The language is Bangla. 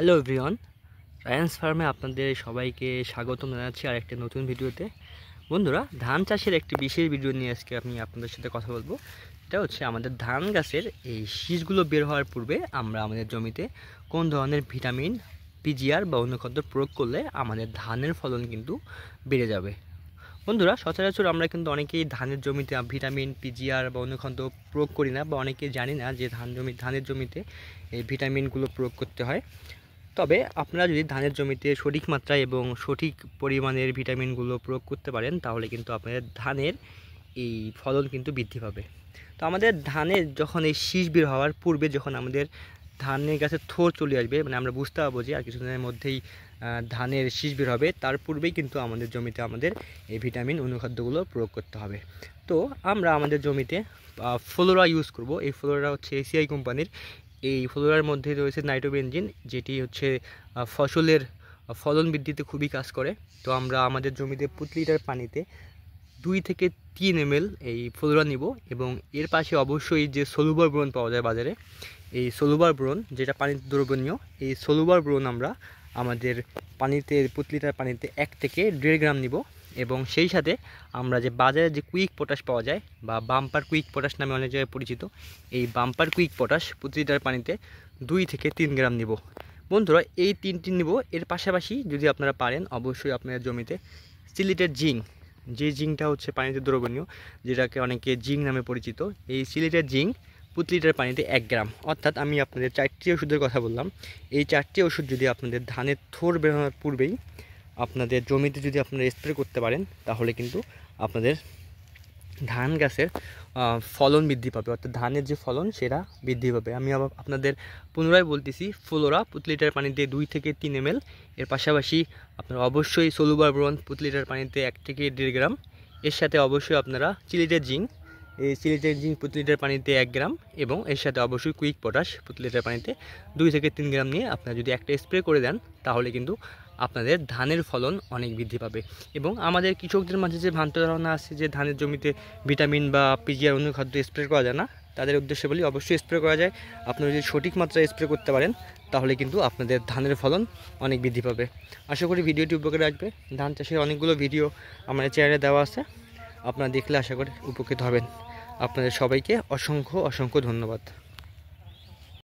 হ্যালো এভরিওয়ান, রায়ান্স ফার্মে আপনাদের সবাইকে স্বাগতম জানাচ্ছি আরেকটি নতুন ভিডিওতে। বন্ধুরা, ধান চাষের একটি বিশেষ ভিডিও নিয়ে আজকে আমি আপনাদের সাথে কথা বলবো। এটা হচ্ছে আমাদের ধান গাছের এই শীষগুলো বের হওয়ার পূর্বে আমরা আমাদের জমিতে কোন ধরনের ভিটামিন, পিজিআর বা অনুখাদ্য প্রয়োগ করলে আমাদের ধানের ফলন কিন্তু বেড়ে যাবে। বন্ধুরা, সচরাচর আমরা কিন্তু অনেকেই ধানের জমিতে ভিটামিন, পিজিআর বা অনুখাদ্য প্রয়োগ করি না, বা অনেকেই জানি না যে ধানের জমিতে এই ভিটামিনগুলো প্রয়োগ করতে হয়। তবে আপনারা যদি ধানের জমিতে সঠিক মাত্রায় এবং সঠিক পরিমাণের ভিটামিনগুলো প্রয়োগ করতে পারেন, তাহলে কিন্তু আপনাদের ধানের এই ফলন কিন্তু বৃদ্ধি পাবে। তো আমাদের ধানের যখন এই শীষ বের হওয়ার পূর্বে যখন আমাদের ধানের গাছে থোর চলে আসবে, মানে আমরা বুঝতে পারবো যে আর কিছুদিনের মধ্যেই ধানের শীষ বের হবে, তার পূর্বেই কিন্তু আমাদের জমিতে আমাদের এই ভিটামিন অনুখাদ্যগুলো প্রয়োগ করতে হবে। তো আমরা আমাদের জমিতে ফ্লোরা ইউজ করব। এই ফ্লোরা হচ্ছে এসিআই কোম্পানির। এই ফ্লোরার মধ্যে রয়েছে নাইট্রোবেনজিন, যেটি হচ্ছে ফসলের ফলন বৃদ্ধিতে খুবই কাজ করে। তো আমরা আমাদের জমিতে প্রতি লিটার পানিতে 2 থেকে 3 ml এই ফ্লোরা নিব, এবং এর পাশে অবশ্যই যে সলুবার বোরন পাওয়া যায় বাজারে, এই সলুবার বোরন যেটা পানিতে দ্রবণীয়, এই সলুবার বোরন আমরা আমাদের পানিতে প্রতি লিটার পানিতে 1 থেকে 1.5 গ্রাম নিব। এবং সেই সাথে আমরা যে বাজারে যে কুইক পটাশ পাওয়া যায় বা বাম্পার কুইক পটাশ নামে অনেক জায়গায় পরিচিত, এই বাম্পার কুইক পটাশ প্রতি লিটার পানিতে 2 থেকে 3 গ্রাম নিব। বন্ধুরা, এই তিনটি নিব। এর পাশাপাশি যদি আপনারা পারেন, অবশ্যই আপনাদের জমিতে সিলেটের জিঙ্ক, যে জিঙ্কটা হচ্ছে পানিতে দ্রবণীয়, যেটাকে অনেকে জিঙ্ক নামে পরিচিত, এই সিলেটের জিঙ্ক প্রতি লিটার পানিতে 1 গ্রাম। অর্থাৎ আমি আপনাদের 4টি ওষুধের কথা বললাম। এই 4টি ওষুধ যদি আপনাদের ধানের থোর বেরোনোর পূর্বেই আপনাদের জমিতে যদি আপনারা স্প্রে করতে পারেন, তাহলে কিন্তু আপনাদের ধান গাছের ফলন বৃদ্ধি পাবে, অর্থাৎ ধানের যে ফলন সেটা বৃদ্ধি পাবে। আমি আবার আপনাদের পুনরায় বলতেছি, ফ্লোরা প্রতি লিটার পানিতে 2 থেকে 3 ml। এর পাশাপাশি আপনারা অবশ্যই সলুবার বোরন প্রতি লিটার পানিতে 1 থেকে 1.5 গ্রাম। এর সাথে অবশ্যই আপনারা সিলেটের জিঙ্ক, এই সিলেটের জিঙ্ক প্রতি লিটার পানিতে 1 গ্রাম, এবং এর সাথে অবশ্যই কুইক পটাশ প্রতি লিটার পানিতে 2 থেকে 3 গ্রাম নিয়ে আপনারা যদি একটা স্প্রে করে দেন, তাহলে কিন্তু আপনাদের ধানের ফলন অনেক বৃদ্ধি পাবে। এবং আমাদের কৃষকদের মাঝে যে ভ্রান্ত ধারণা আছে যে ধানের জমিতে ভিটামিন বা পিজিআর অনুখাদ্য স্প্রে করা যায় না, তাদের উদ্দেশ্যে বলি অবশ্যই স্প্রে করা যায়। আপনারা যদি সঠিক মাত্রায় স্প্রে করতে পারেন, তাহলে কিন্তু আপনাদের ধানের ফলন অনেক বৃদ্ধি পাবে। আশা করি ভিডিওটি উপকারে আসবে। ধান চাষের অনেকগুলো ভিডিও আমাদের চ্যানেলে দেওয়া আছে, আপনারা দেখলে আশা করি উপকৃত হবেন। আপনাদের সবাইকে অসংখ্য অসংখ্য ধন্যবাদ।